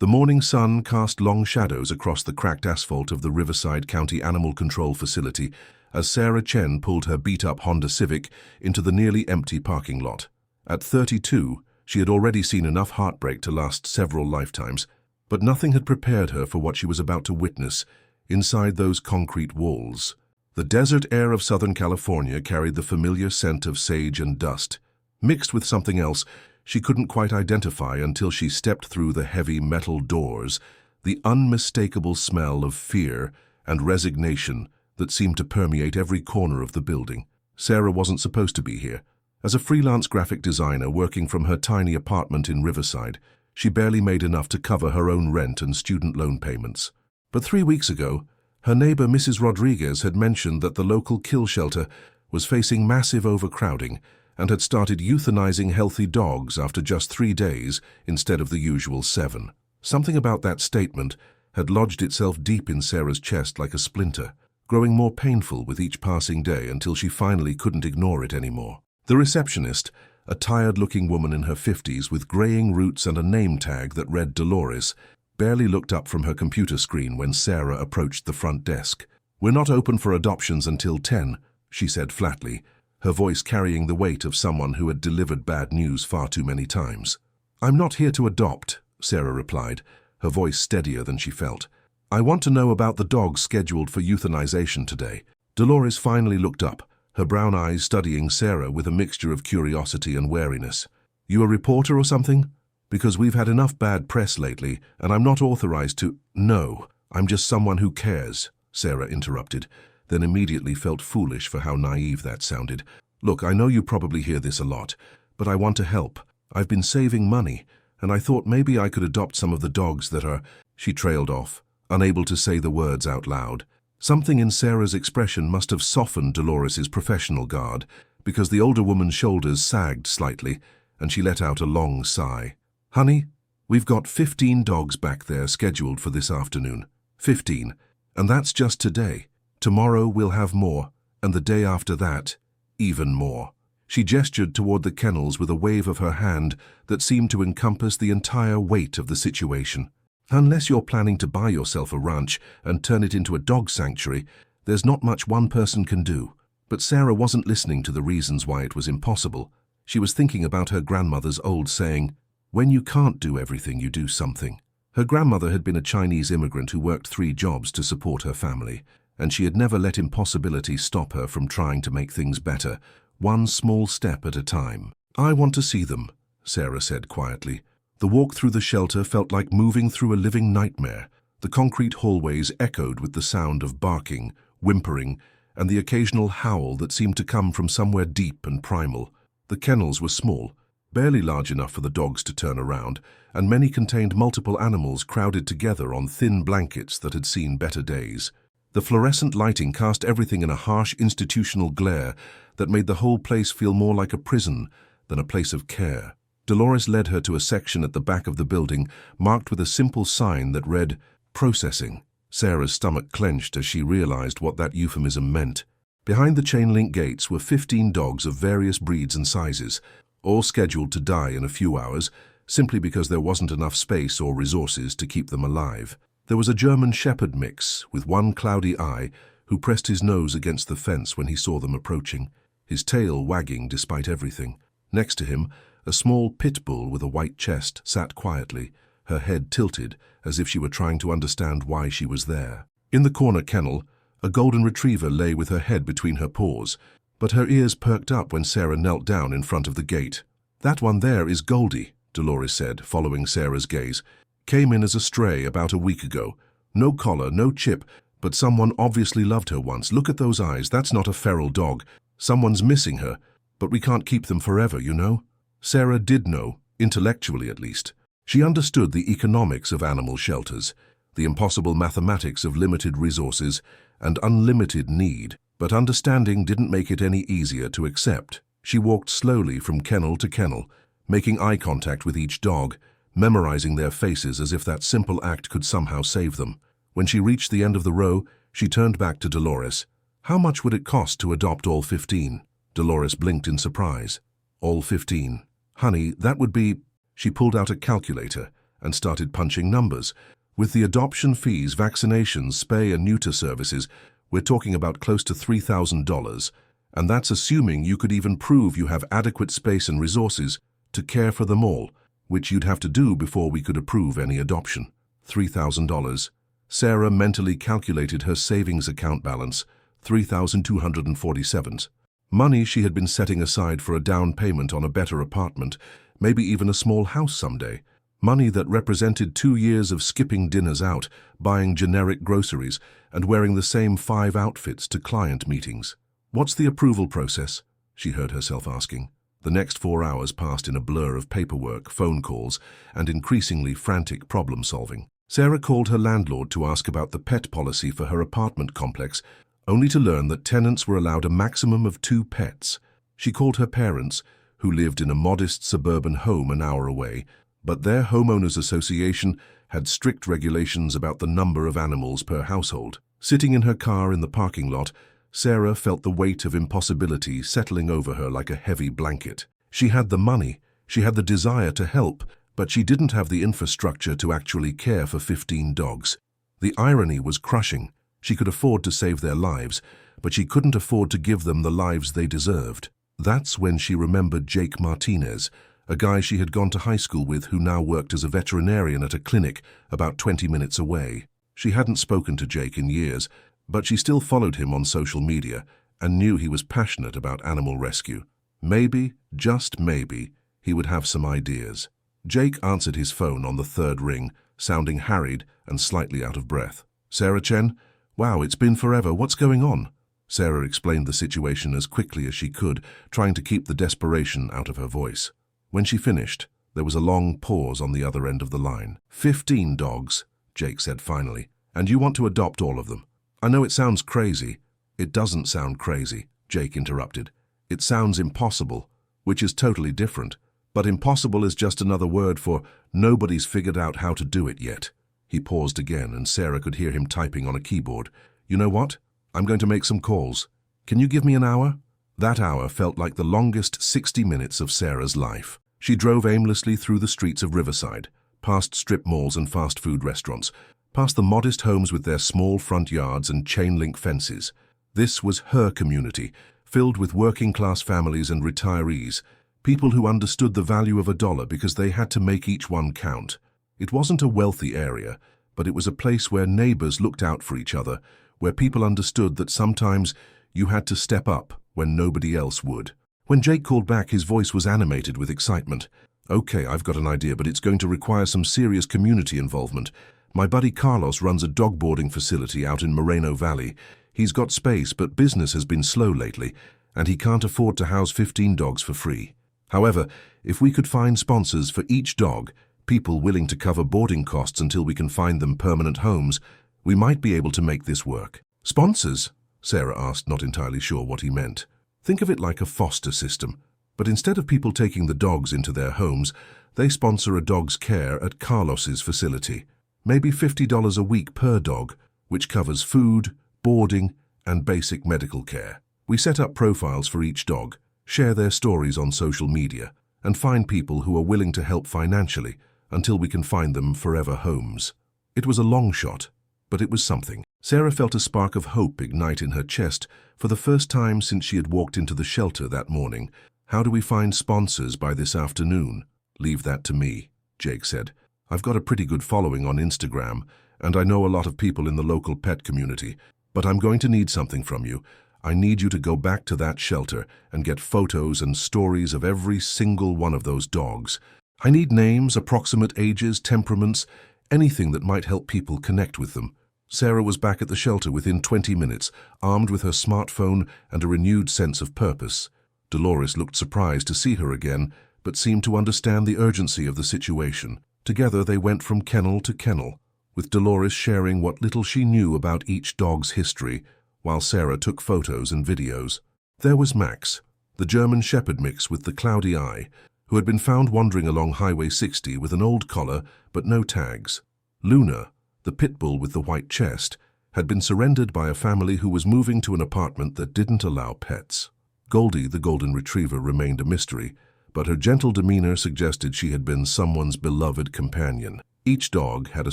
The morning sun cast long shadows across the cracked asphalt of the Riverside County Animal Control Facility as Sarah Chen pulled her beat-up Honda Civic into the nearly empty parking lot. At 32, she had already seen enough heartbreak to last several lifetimes, but nothing had prepared her for what she was about to witness inside those concrete walls. The desert air of Southern California carried the familiar scent of sage and dust, mixed with something else she couldn't quite identify until she stepped through the heavy metal doors, the unmistakable smell of fear and resignation that seemed to permeate every corner of the building. Sarah wasn't supposed to be here. As a freelance graphic designer working from her tiny apartment in Riverside, she barely made enough to cover her own rent and student loan payments. But 3 weeks ago, her neighbor Mrs. Rodriguez had mentioned that the local kill shelter was facing massive overcrowding and had started euthanizing healthy dogs after just 3 days instead of the usual 7. Something about that statement had lodged itself deep in Sarah's chest like a splinter, growing more painful with each passing day until she finally couldn't ignore it anymore. The receptionist, a tired-looking woman in her 50s with graying roots and a name tag that read Dolores, barely looked up from her computer screen when Sarah approached the front desk. "We're not open for adoptions until 10, she said flatly, her voice carrying the weight of someone who had delivered bad news far too many times. "I'm not here to adopt," Sarah replied, her voice steadier than she felt. "I want to know about the dogs scheduled for euthanization today." Dolores finally looked up, her brown eyes studying Sarah with a mixture of curiosity and wariness. "You a reporter or something? Because we've had enough bad press lately, and I'm not authorized to—" "No, I'm just someone who cares," Sarah interrupted, then immediately felt foolish for how naive that sounded. "Look, I know you probably hear this a lot, but I want to help. I've been saving money, and I thought maybe I could adopt some of the dogs that are—" She trailed off, unable to say the words out loud. Something in Sarah's expression must have softened Dolores's professional guard, because the older woman's shoulders sagged slightly, and she let out a long sigh. "Honey, we've got 15 dogs back there scheduled for this afternoon. 15. And that's just today. Tomorrow we'll have more, and the day after that, even more." She gestured toward the kennels with a wave of her hand that seemed to encompass the entire weight of the situation. "Unless you're planning to buy yourself a ranch and turn it into a dog sanctuary, there's not much one person can do." But Sarah wasn't listening to the reasons why it was impossible. She was thinking about her grandmother's old saying, "When you can't do everything, you do something." Her grandmother had been a Chinese immigrant who worked 3 jobs to support her family, and she had never let impossibility stop her from trying to make things better, one small step at a time. "I want to see them," Sarah said quietly. The walk through the shelter felt like moving through a living nightmare. The concrete hallways echoed with the sound of barking, whimpering, and the occasional howl that seemed to come from somewhere deep and primal. The kennels were small, barely large enough for the dogs to turn around, and many contained multiple animals crowded together on thin blankets that had seen better days. The fluorescent lighting cast everything in a harsh institutional glare that made the whole place feel more like a prison than a place of care. Dolores led her to a section at the back of the building marked with a simple sign that read, "Processing." Sarah's stomach clenched as she realized what that euphemism meant. Behind the chain-link gates were 15 dogs of various breeds and sizes, all scheduled to die in a few hours, simply because there wasn't enough space or resources to keep them alive. There was a German Shepherd mix with one cloudy eye who pressed his nose against the fence when he saw them approaching, his tail wagging despite everything. Next to him, a small pit bull with a white chest sat quietly, her head tilted as if she were trying to understand why she was there. In the corner kennel, a golden retriever lay with her head between her paws, but her ears perked up when Sarah knelt down in front of the gate. "That one there is Goldie," Dolores said, following Sarah's gaze. "Came in as a stray about a week ago. No collar, no chip, but someone obviously loved her once. Look at those eyes, that's not a feral dog. Someone's missing her, but we can't keep them forever, you know." Sarah did know, intellectually at least. She understood the economics of animal shelters, the impossible mathematics of limited resources and unlimited need, but understanding didn't make it any easier to accept. She walked slowly from kennel to kennel, making eye contact with each dog, memorizing their faces as if that simple act could somehow save them. When she reached the end of the row, she turned back to Dolores. "How much would it cost to adopt all 15? Dolores blinked in surprise. "All 15. Honey, that would be—" She pulled out a calculator and started punching numbers. With the adoption fees, vaccinations, spay and neuter services, we're talking about close to $3,000, and that's assuming you could even prove you have adequate space and resources to care for them all, which you'd have to do before we could approve any adoption. $3,000. Sarah mentally calculated her savings account balance, $3,247. Money she had been setting aside for a down payment on a better apartment, maybe even a small house someday. Money that represented 2 years of skipping dinners out, buying generic groceries, and wearing the same 5 outfits to client meetings. What's the approval process? She heard herself asking. The next 4 hours passed in a blur of paperwork, phone calls, and increasingly frantic problem-solving. Sarah called her landlord to ask about the pet policy for her apartment complex, only to learn that tenants were allowed a maximum of 2 pets. She called her parents, who lived in a modest suburban home an hour away, but their homeowners association had strict regulations about the number of animals per household. Sitting in her car in the parking lot, Sarah felt the weight of impossibility settling over her like a heavy blanket. She had the money, she had the desire to help, but she didn't have the infrastructure to actually care for 15 dogs. The irony was crushing. She could afford to save their lives, but she couldn't afford to give them the lives they deserved. That's when she remembered Jake Martinez, a guy she had gone to high school with who now worked as a veterinarian at a clinic about 20 minutes away. She hadn't spoken to Jake in years, but she still followed him on social media and knew he was passionate about animal rescue. Maybe, just maybe, he would have some ideas. Jake answered his phone on the 3rd ring, sounding harried and slightly out of breath. "Sarah Chen? Wow, it's been forever. What's going on?" Sarah explained the situation as quickly as she could, trying to keep the desperation out of her voice. When she finished, there was a long pause on the other end of the line. 15 dogs, Jake said finally, "and you want to adopt all of them." "I know it sounds crazy." "It doesn't sound crazy," Jake interrupted. "It sounds impossible, which is totally different. But impossible is just another word for nobody's figured out how to do it yet." He paused again, and Sarah could hear him typing on a keyboard. "You know what? I'm going to make some calls. Can you give me an hour?" That hour felt like the longest 60 minutes of Sarah's life. She drove aimlessly through the streets of Riverside, past strip malls and fast food restaurants, past the modest homes with their small front yards and chain-link fences. This was her community, filled with working-class families and retirees, people who understood the value of a dollar because they had to make each one count. It wasn't a wealthy area, but it was a place where neighbors looked out for each other, where people understood that sometimes you had to step up when nobody else would. When Jake called back, his voice was animated with excitement. "Okay, I've got an idea, but it's going to require some serious community involvement. My buddy Carlos runs a dog boarding facility out in Moreno Valley. He's got space, but business has been slow lately, and he can't afford to house 15 dogs for free. However, if we could find sponsors for each dog, people willing to cover boarding costs until we can find them permanent homes, we might be able to make this work." "Sponsors?" Sarah asked, not entirely sure what he meant. "Think of it like a foster system, but instead of people taking the dogs into their homes, they sponsor a dog's care at Carlos's facility. Maybe $50 a week per dog, which covers food, boarding, and basic medical care. We set up profiles for each dog, share their stories on social media, and find people who are willing to help financially until we can find them forever homes." It was a long shot, but it was something. Sarah felt a spark of hope ignite in her chest for the first time since she had walked into the shelter that morning. "How do we find sponsors by this afternoon?" "Leave that to me," Jake said. "I've got a pretty good following on Instagram, and I know a lot of people in the local pet community, but I'm going to need something from you. I need you to go back to that shelter and get photos and stories of every single one of those dogs. I need names, approximate ages, temperaments, anything that might help people connect with them." Sarah was back at the shelter within 20 minutes, armed with her smartphone and a renewed sense of purpose. Dolores looked surprised to see her again, but seemed to understand the urgency of the situation. Together they went from kennel to kennel, with Dolores sharing what little she knew about each dog's history, while Sarah took photos and videos. There was Max, the German Shepherd mix with the cloudy eye, who had been found wandering along Highway 60 with an old collar but no tags. Luna, the pit bull with the white chest, had been surrendered by a family who was moving to an apartment that didn't allow pets. Goldie, the golden retriever, remained a mystery, but her gentle demeanor suggested she had been someone's beloved companion. Each dog had a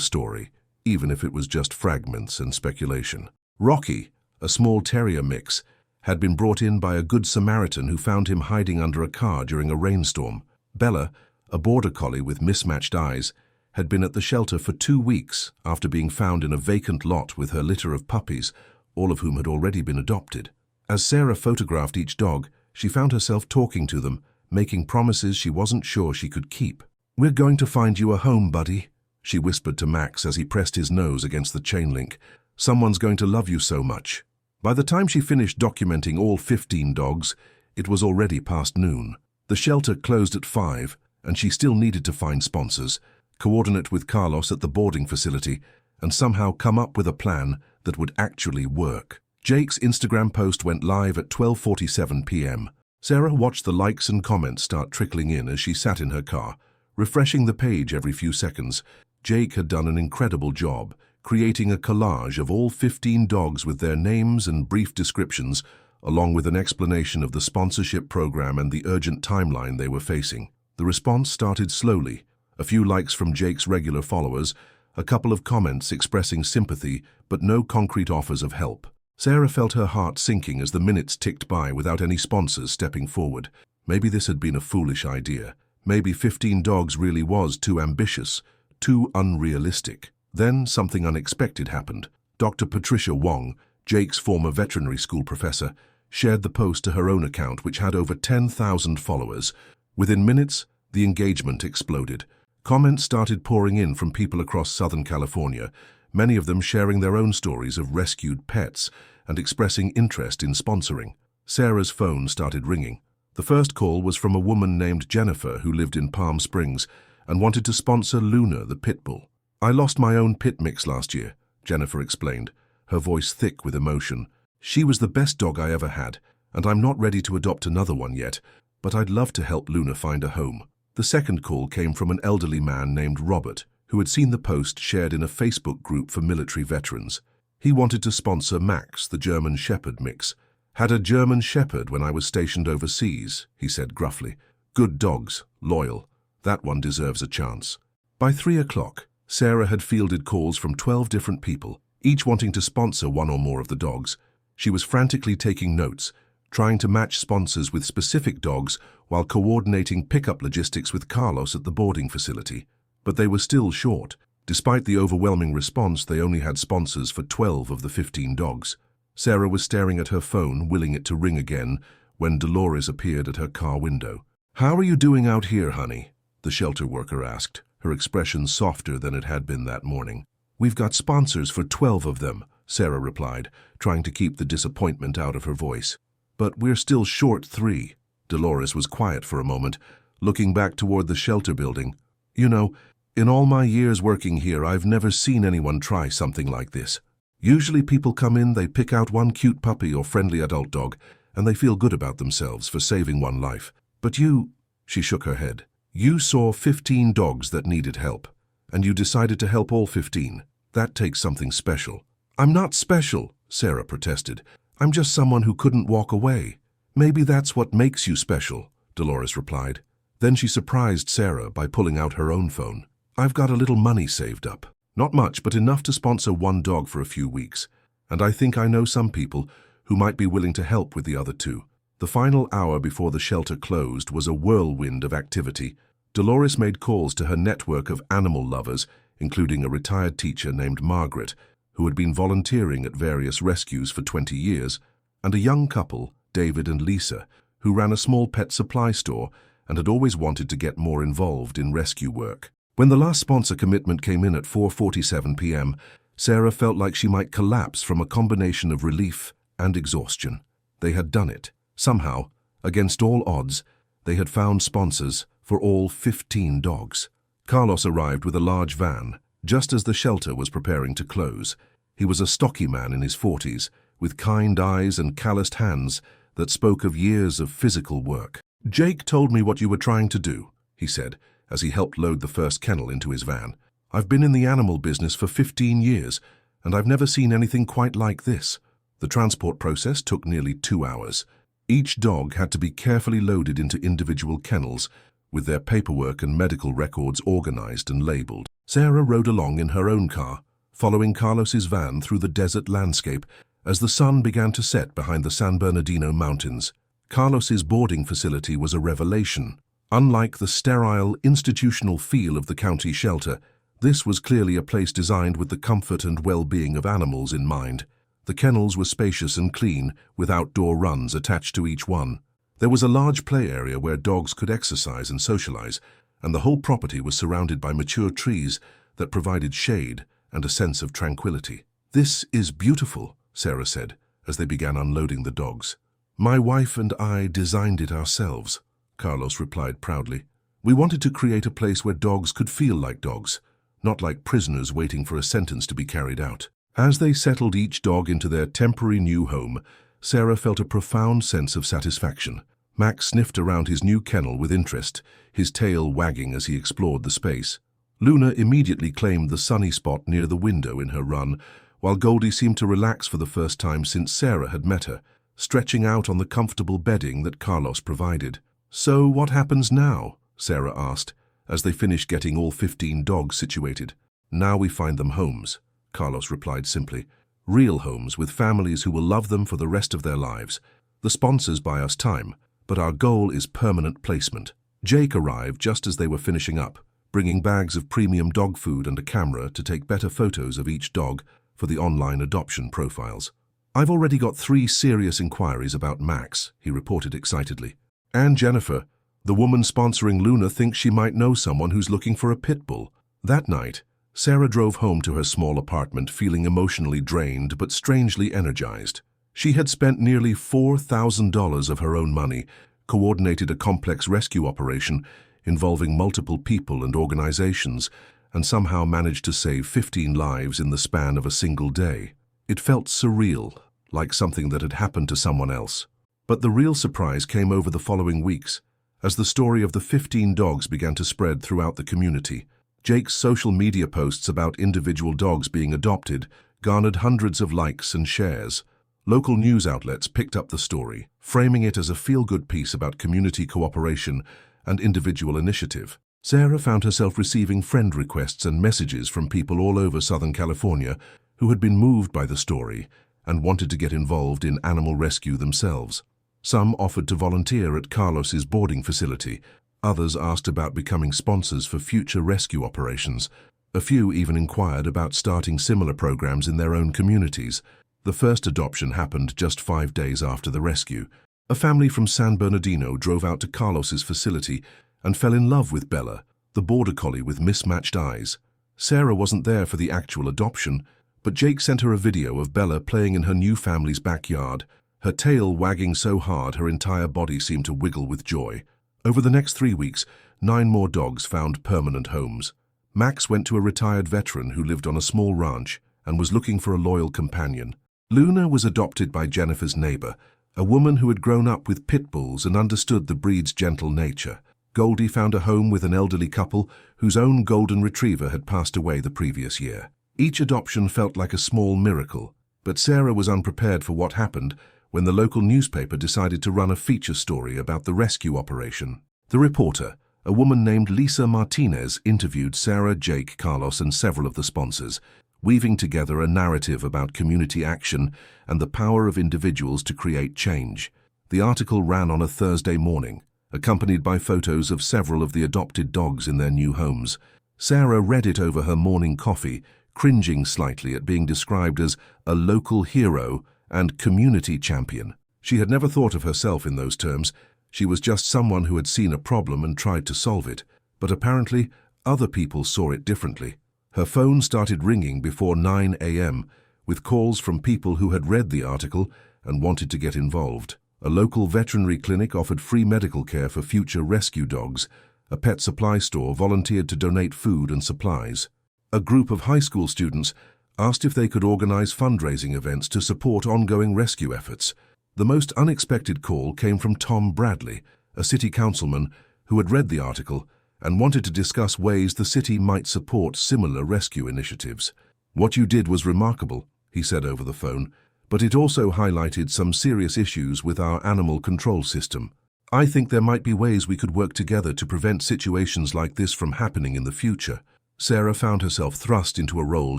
story, even if it was just fragments and speculation. Rocky, a small terrier mix, had been brought in by a good Samaritan who found him hiding under a car during a rainstorm. Bella, a border collie with mismatched eyes, had been at the shelter for 2 weeks after being found in a vacant lot with her litter of puppies, all of whom had already been adopted. As Sarah photographed each dog, she found herself talking to them, making promises she wasn't sure she could keep. "We're going to find you a home, buddy," she whispered to Max as he pressed his nose against the chain link. "Someone's going to love you so much." By the time she finished documenting all 15 dogs, it was already past noon. The shelter closed at 5, and she still needed to find sponsors, coordinate with Carlos at the boarding facility, and somehow come up with a plan that would actually work. Jake's Instagram post went live at 12:47 p.m. Sarah watched the likes and comments start trickling in as she sat in her car, refreshing the page every few seconds. Jake had done an incredible job, creating a collage of all 15 dogs with their names and brief descriptions, along with an explanation of the sponsorship program and the urgent timeline they were facing. The response started slowly, a few likes from Jake's regular followers, a couple of comments expressing sympathy, but no concrete offers of help. Sarah felt her heart sinking as the minutes ticked by without any sponsors stepping forward. Maybe this had been a foolish idea. Maybe 15 dogs really was too ambitious, too unrealistic. Then something unexpected happened. Dr. Patricia Wong, Jake's former veterinary school professor, shared the post to her own account, which had over 10,000 followers. Within minutes, the engagement exploded. Comments started pouring in from people across Southern California, many of them sharing their own stories of rescued pets and expressing interest in sponsoring. Sarah's phone started ringing. The first call was from a woman named Jennifer who lived in Palm Springs and wanted to sponsor Luna, the pit bull. "I lost my own pit mix last year," Jennifer explained, her voice thick with emotion. "She was the best dog I ever had, and I'm not ready to adopt another one yet, but I'd love to help Luna find a home." The second call came from an elderly man named Robert, who had seen the post shared in a Facebook group for military veterans. He wanted to sponsor Max, the German Shepherd mix. "Had a German Shepherd when I was stationed overseas," he said gruffly. "Good dogs, loyal. That one deserves a chance." By 3 o'clock, Sarah had fielded calls from 12 different people, each wanting to sponsor one or more of the dogs. She was frantically taking notes, trying to match sponsors with specific dogs while coordinating pickup logistics with Carlos at the boarding facility. But they were still short. Despite the overwhelming response, they only had sponsors for 12 of the 15 dogs. Sarah was staring at her phone, willing it to ring again, when Dolores appeared at her car window. "How are you doing out here, honey?" the shelter worker asked, her expression softer than it had been that morning. "We've got sponsors for 12 of them," Sarah replied, trying to keep the disappointment out of her voice. "But we're still short 3. Dolores was quiet for a moment, looking back toward the shelter building. "You know, in all my years working here, I've never seen anyone try something like this. Usually people come in, they pick out one cute puppy or friendly adult dog, and they feel good about themselves for saving one life. But you," she shook her head, "you saw 15 dogs that needed help, and you decided to help all 15. That takes something special." "I'm not special," Sarah protested. "I'm just someone who couldn't walk away." "Maybe that's what makes you special," Dolores replied. Then she surprised Sarah by pulling out her own phone. "I've got a little money saved up. Not much, but enough to sponsor one dog for a few weeks. And I think I know some people who might be willing to help with the other 2. The final hour before the shelter closed was a whirlwind of activity. Dolores made calls to her network of animal lovers, including a retired teacher named Margaret, who had been volunteering at various rescues for 20 years, and a young couple, David and Lisa, who ran a small pet supply store and had always wanted to get more involved in rescue work. When the last sponsor commitment came in at 4:47 p.m., Sarah felt like she might collapse from a combination of relief and exhaustion. They had done it. Somehow, against all odds, they had found sponsors for all 15 dogs. Carlos arrived with a large van, just as the shelter was preparing to close. He was a stocky man in his 40s, with kind eyes and calloused hands that spoke of years of physical work. "Jake told me what you were trying to do," he said, as he helped load the first kennel into his van. "I've been in the animal business for 15 years, and I've never seen anything quite like this." The transport process took nearly 2 hours. Each dog had to be carefully loaded into individual kennels, with their paperwork and medical records organized and labeled. Sarah rode along in her own car, following Carlos's van through the desert landscape as the sun began to set behind the San Bernardino Mountains. Carlos's boarding facility was a revelation. Unlike the sterile, institutional feel of the county shelter, this was clearly a place designed with the comfort and well-being of animals in mind. The kennels were spacious and clean, with outdoor runs attached to each one. There was a large play area where dogs could exercise and socialize, and the whole property was surrounded by mature trees that provided shade and a sense of tranquility. "This is beautiful," Sarah said, as they began unloading the dogs. "My wife and I designed it ourselves," Carlos replied proudly. "We wanted to create a place where dogs could feel like dogs, not like prisoners waiting for a sentence to be carried out." As they settled each dog into their temporary new home, Sarah felt a profound sense of satisfaction. Max sniffed around his new kennel with interest, his tail wagging as he explored the space. Luna immediately claimed the sunny spot near the window in her run, while Goldie seemed to relax for the first time since Sarah had met her, stretching out on the comfortable bedding that Carlos provided. "So what happens now?" Sarah asked, as they finished getting all 15 dogs situated. "Now we find them homes," Carlos replied simply. "Real homes with families who will love them for the rest of their lives. The sponsors buy us time, but our goal is permanent placement." Jake arrived just as they were finishing up, bringing bags of premium dog food and a camera to take better photos of each dog for the online adoption profiles. "I've already got 3 serious inquiries about Max," he reported excitedly. "And Jennifer, the woman sponsoring Luna, thinks she might know someone who's looking for a pit bull." That night, Sarah drove home to her small apartment feeling emotionally drained but strangely energized. She had spent nearly $4,000 of her own money, coordinated a complex rescue operation involving multiple people and organizations, and somehow managed to save 15 lives in the span of a single day. It felt surreal, like something that had happened to someone else. But the real surprise came over the following weeks, as the story of the 15 dogs began to spread throughout the community. Jake's social media posts about individual dogs being adopted garnered hundreds of likes and shares. Local news outlets picked up the story, framing it as a feel-good piece about community cooperation and individual initiative. Sarah found herself receiving friend requests and messages from people all over Southern California who had been moved by the story and wanted to get involved in animal rescue themselves. Some offered to volunteer at Carlos's boarding facility. Others asked about becoming sponsors for future rescue operations. A few even inquired about starting similar programs in their own communities. The first adoption happened just 5 days after the rescue. A family from San Bernardino drove out to Carlos's facility and fell in love with Bella, the border collie with mismatched eyes. Sarah wasn't there for the actual adoption, but Jake sent her a video of Bella playing in her new family's backyard, her tail wagging so hard her entire body seemed to wiggle with joy. Over the next 3 weeks, 9 more dogs found permanent homes. Max went to a retired veteran who lived on a small ranch and was looking for a loyal companion. Luna was adopted by Jennifer's neighbor, a woman who had grown up with pit bulls and understood the breed's gentle nature. Goldie found a home with an elderly couple whose own golden retriever had passed away the previous year. Each adoption felt like a small miracle, but Sarah was unprepared for what happened when the local newspaper decided to run a feature story about the rescue operation. The reporter, a woman named Lisa Martinez, interviewed Sarah, Jake, Carlos, and several of the sponsors, weaving together a narrative about community action and the power of individuals to create change. The article ran on a Thursday morning, accompanied by photos of several of the adopted dogs in their new homes. Sarah read it over her morning coffee, cringing slightly at being described as a local hero and community champion. She had never thought of herself in those terms. She was just someone who had seen a problem and tried to solve it. But apparently, other people saw it differently. Her phone started ringing before 9 a.m. with calls from people who had read the article and wanted to get involved. A local veterinary clinic offered free medical care for future rescue dogs. A pet supply store volunteered to donate food and supplies. A group of high school students asked if they could organize fundraising events to support ongoing rescue efforts. The most unexpected call came from Tom Bradley, a city councilman who had read the article and wanted to discuss ways the city might support similar rescue initiatives. "What you did was remarkable," he said over the phone, "but it also highlighted some serious issues with our animal control system. I think there might be ways we could work together to prevent situations like this from happening in the future. Sarah found herself thrust into a role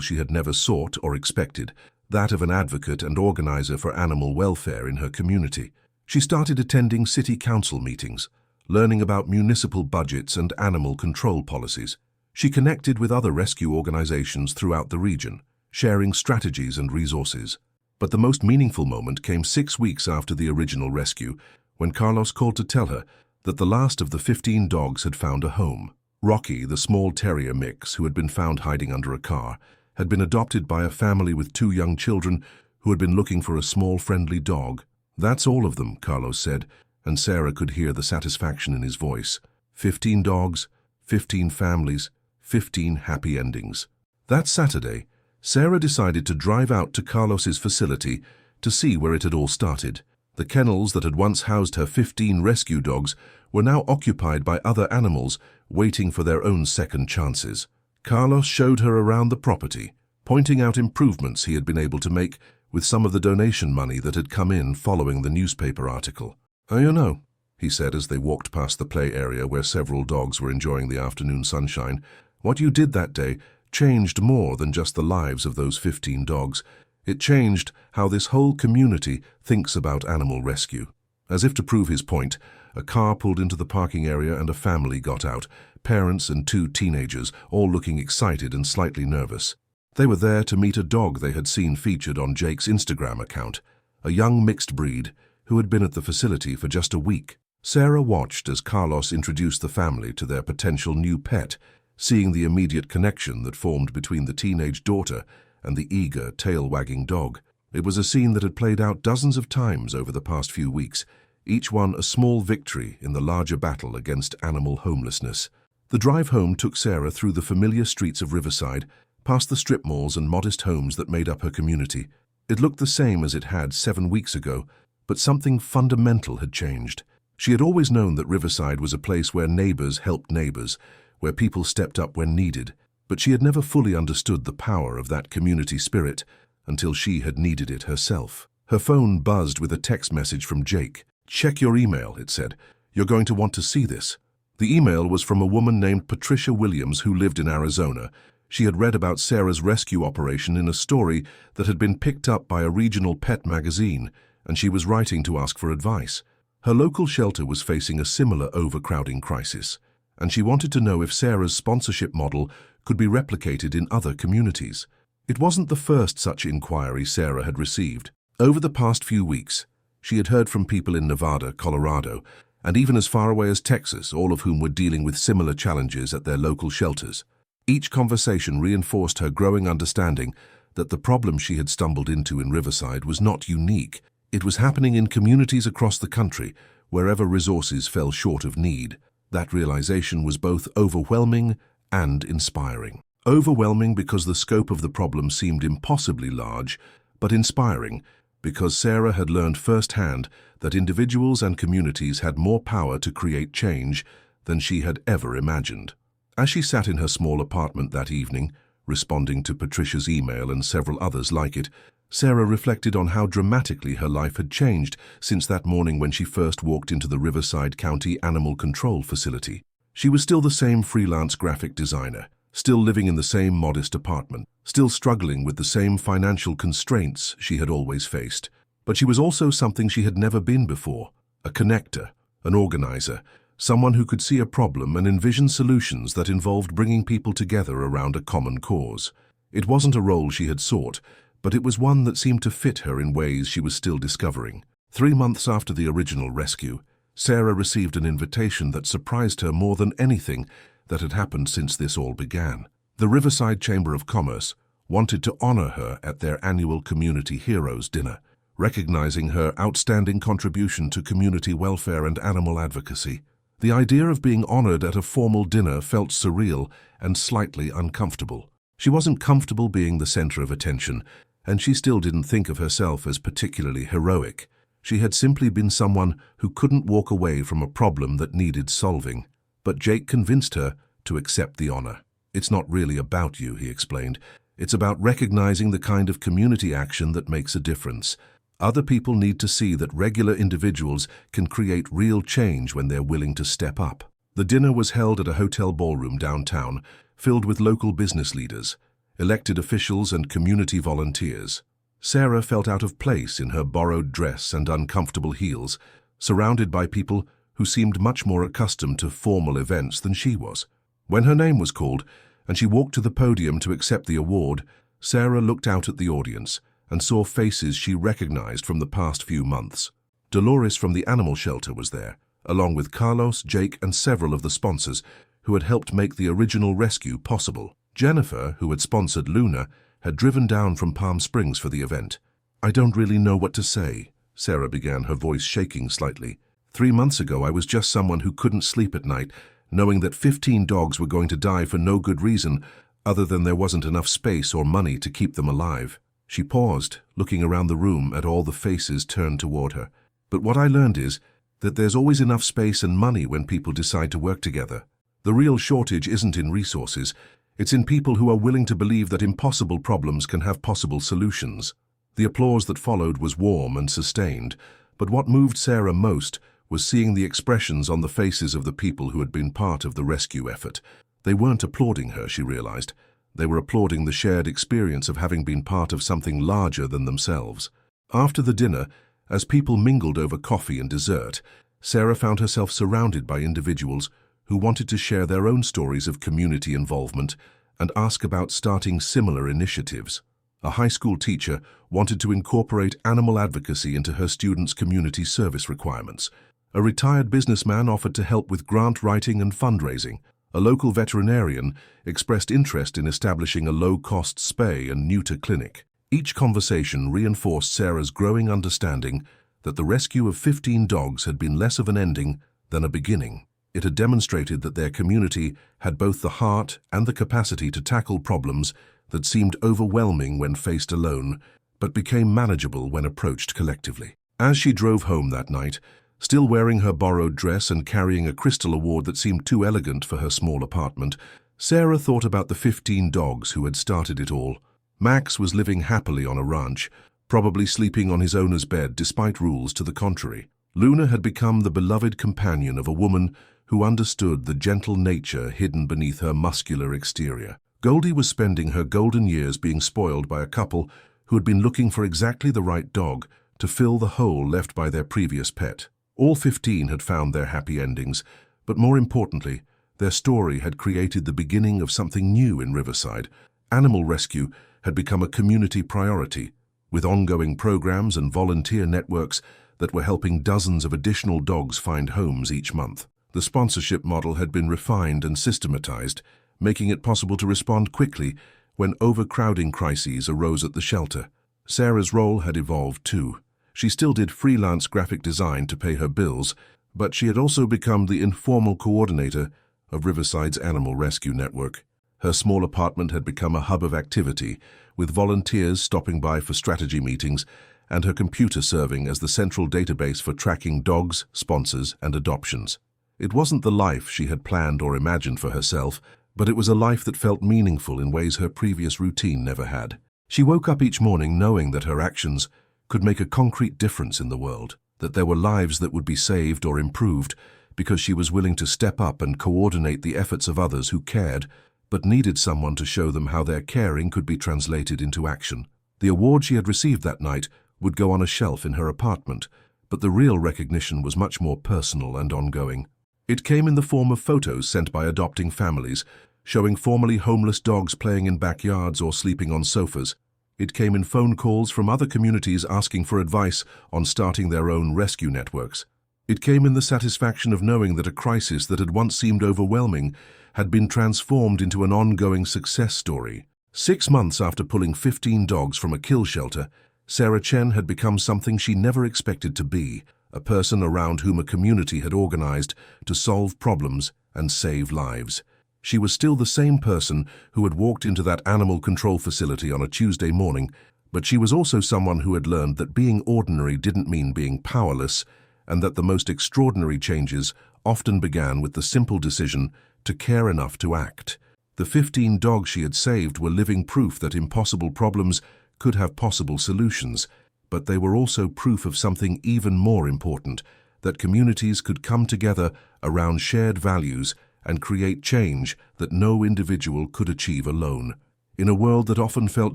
she had never sought or expected, that of an advocate and organizer for animal welfare in her community. She started attending city council meetings, learning about municipal budgets and animal control policies. She connected with other rescue organizations throughout the region, sharing strategies and resources. But the most meaningful moment came 6 weeks after the original rescue, when Carlos called to tell her that the last of the 15 dogs had found a home. Rocky, the small terrier mix who had been found hiding under a car, had been adopted by a family with 2 young children who had been looking for a small, friendly dog. "That's all of them," Carlos said, and Sarah could hear the satisfaction in his voice. 15 dogs, 15 families, 15 happy endings. That Saturday, Sarah decided to drive out to Carlos's facility to see where it had all started. The kennels that had once housed her 15 rescue dogs were now occupied by other animals waiting for their own second chances. Carlos showed her around the property, pointing out improvements he had been able to make with some of the donation money that had come in following the newspaper article. "Oh, you know," he said as they walked past the play area where several dogs were enjoying the afternoon sunshine, "what you did that day changed more than just the lives of those 15 dogs. It changed how this whole community thinks about animal rescue." As if to prove his point, a car pulled into the parking area and a family got out, parents and 2 teenagers, all looking excited and slightly nervous. They were there to meet a dog they had seen featured on Jake's Instagram account, a young mixed breed who had been at the facility for just a week. Sarah watched as Carlos introduced the family to their potential new pet, seeing the immediate connection that formed between the teenage daughter and the eager, tail-wagging dog. It was a scene that had played out dozens of times over the past few weeks, each one a small victory in the larger battle against animal homelessness. The drive home took Sarah through the familiar streets of Riverside, past the strip malls and modest homes that made up her community. It looked the same as it had 7 weeks ago, but something fundamental had changed. She had always known that Riverside was a place where neighbors helped neighbors, where people stepped up when needed, but she had never fully understood the power of that community spirit until she had needed it herself. Her phone buzzed with a text message from Jake. "Check your email," it said. "You're going to want to see this." The email was from a woman named Patricia Williams who lived in Arizona. She had read about Sarah's rescue operation in a story that had been picked up by a regional pet magazine, and she was writing to ask for advice. Her local shelter was facing a similar overcrowding crisis, and she wanted to know if Sarah's sponsorship model could be replicated in other communities. It wasn't the first such inquiry Sarah had received. Over the past few weeks, she had heard from people in Nevada, Colorado, and even as far away as Texas, all of whom were dealing with similar challenges at their local shelters. Each conversation reinforced her growing understanding that the problem she had stumbled into in Riverside was not unique. It was happening in communities across the country, wherever resources fell short of need. That realization was both overwhelming and inspiring. Overwhelming because the scope of the problem seemed impossibly large, but inspiring because Sarah had learned firsthand that individuals and communities had more power to create change than she had ever imagined. As she sat in her small apartment that evening, responding to Patricia's email and several others like it, Sarah reflected on how dramatically her life had changed since that morning when she first walked into the Riverside County Animal Control Facility. She was still the same freelance graphic designer, still living in the same modest apartment, still struggling with the same financial constraints she had always faced. But she was also something she had never been before, a connector, an organizer, someone who could see a problem and envision solutions that involved bringing people together around a common cause. It wasn't a role she had sought, but it was one that seemed to fit her in ways she was still discovering. 3 months after the original rescue, Sarah received an invitation that surprised her more than anything that had happened since this all began. The Riverside Chamber of Commerce wanted to honor her at their annual Community Heroes Dinner, recognizing her outstanding contribution to community welfare and animal advocacy. The idea of being honored at a formal dinner felt surreal and slightly uncomfortable. She wasn't comfortable being the center of attention, and she still didn't think of herself as particularly heroic. She had simply been someone who couldn't walk away from a problem that needed solving. But Jake convinced her to accept the honor. "It's not really about you," he explained. "It's about recognizing the kind of community action that makes a difference. Other people need to see that regular individuals can create real change when they're willing to step up. The dinner was held at a hotel ballroom downtown, filled with local business leaders, elected officials and community volunteers. Sarah felt out of place in her borrowed dress and uncomfortable heels, surrounded by people who seemed much more accustomed to formal events than she was. When her name was called and she walked to the podium to accept the award, Sarah looked out at the audience and saw faces she recognized from the past few months. Dolores from the animal shelter was there, along with Carlos, Jake, and several of the sponsors who had helped make the original rescue possible. Jennifer, who had sponsored Luna, had driven down from Palm Springs for the event. "I don't really know what to say," Sarah began, her voice shaking slightly. 3 months ago, I was just someone who couldn't sleep at night, knowing that 15 dogs were going to die for no good reason other than there wasn't enough space or money to keep them alive. She paused, looking around the room at all the faces turned toward her. "But what I learned is that there's always enough space and money when people decide to work together. The real shortage isn't in resources. It's in people who are willing to believe that impossible problems can have possible solutions." The applause that followed was warm and sustained, but what moved Sarah most was seeing the expressions on the faces of the people who had been part of the rescue effort. They weren't applauding her, she realized. They were applauding the shared experience of having been part of something larger than themselves. After the dinner, as people mingled over coffee and dessert, Sarah found herself surrounded by individuals who wanted to share their own stories of community involvement and ask about starting similar initiatives. A high school teacher wanted to incorporate animal advocacy into her students' community service requirements. A retired businessman offered to help with grant writing and fundraising. A local veterinarian expressed interest in establishing a low-cost spay and neuter clinic. Each conversation reinforced Sarah's growing understanding that the rescue of 15 dogs had been less of an ending than a beginning. It had demonstrated that their community had both the heart and the capacity to tackle problems that seemed overwhelming when faced alone, but became manageable when approached collectively. As she drove home that night, still wearing her borrowed dress and carrying a crystal award that seemed too elegant for her small apartment, Sarah thought about the 15 dogs who had started it all. Max was living happily on a ranch, probably sleeping on his owner's bed despite rules to the contrary. Luna had become the beloved companion of a woman who understood the gentle nature hidden beneath her muscular exterior. Goldie was spending her golden years being spoiled by a couple who had been looking for exactly the right dog to fill the hole left by their previous pet. All 15 had found their happy endings, but more importantly, their story had created the beginning of something new in Riverside. Animal rescue had become a community priority, with ongoing programs and volunteer networks that were helping dozens of additional dogs find homes each month. The sponsorship model had been refined and systematized, making it possible to respond quickly when overcrowding crises arose at the shelter. Sarah's role had evolved too. She still did freelance graphic design to pay her bills, but she had also become the informal coordinator of Riverside's animal rescue network. Her small apartment had become a hub of activity, with volunteers stopping by for strategy meetings and her computer serving as the central database for tracking dogs, sponsors, and adoptions. It wasn't the life she had planned or imagined for herself, but it was a life that felt meaningful in ways her previous routine never had. She woke up each morning knowing that her actions could make a concrete difference in the world, that there were lives that would be saved or improved because she was willing to step up and coordinate the efforts of others who cared, but needed someone to show them how their caring could be translated into action. The award she had received that night would go on a shelf in her apartment, but the real recognition was much more personal and ongoing. It came in the form of photos sent by adopting families, showing formerly homeless dogs playing in backyards or sleeping on sofas. It came in phone calls from other communities asking for advice on starting their own rescue networks. It came in the satisfaction of knowing that a crisis that had once seemed overwhelming had been transformed into an ongoing success story. 6 months after pulling 15 dogs from a kill shelter, Sarah Chen had become something she never expected to be, a person around whom a community had organized to solve problems and save lives. She was still the same person who had walked into that animal control facility on a Tuesday morning, but she was also someone who had learned that being ordinary didn't mean being powerless, and that the most extraordinary changes often began with the simple decision to care enough to act. The 15 dogs she had saved were living proof that impossible problems could have possible solutions, but they were also proof of something even more important, that communities could come together around shared values and create change that no individual could achieve alone. In a world that often felt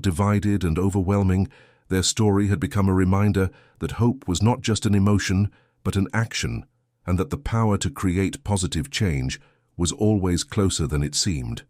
divided and overwhelming, their story had become a reminder that hope was not just an emotion, but an action, and that the power to create positive change was always closer than it seemed.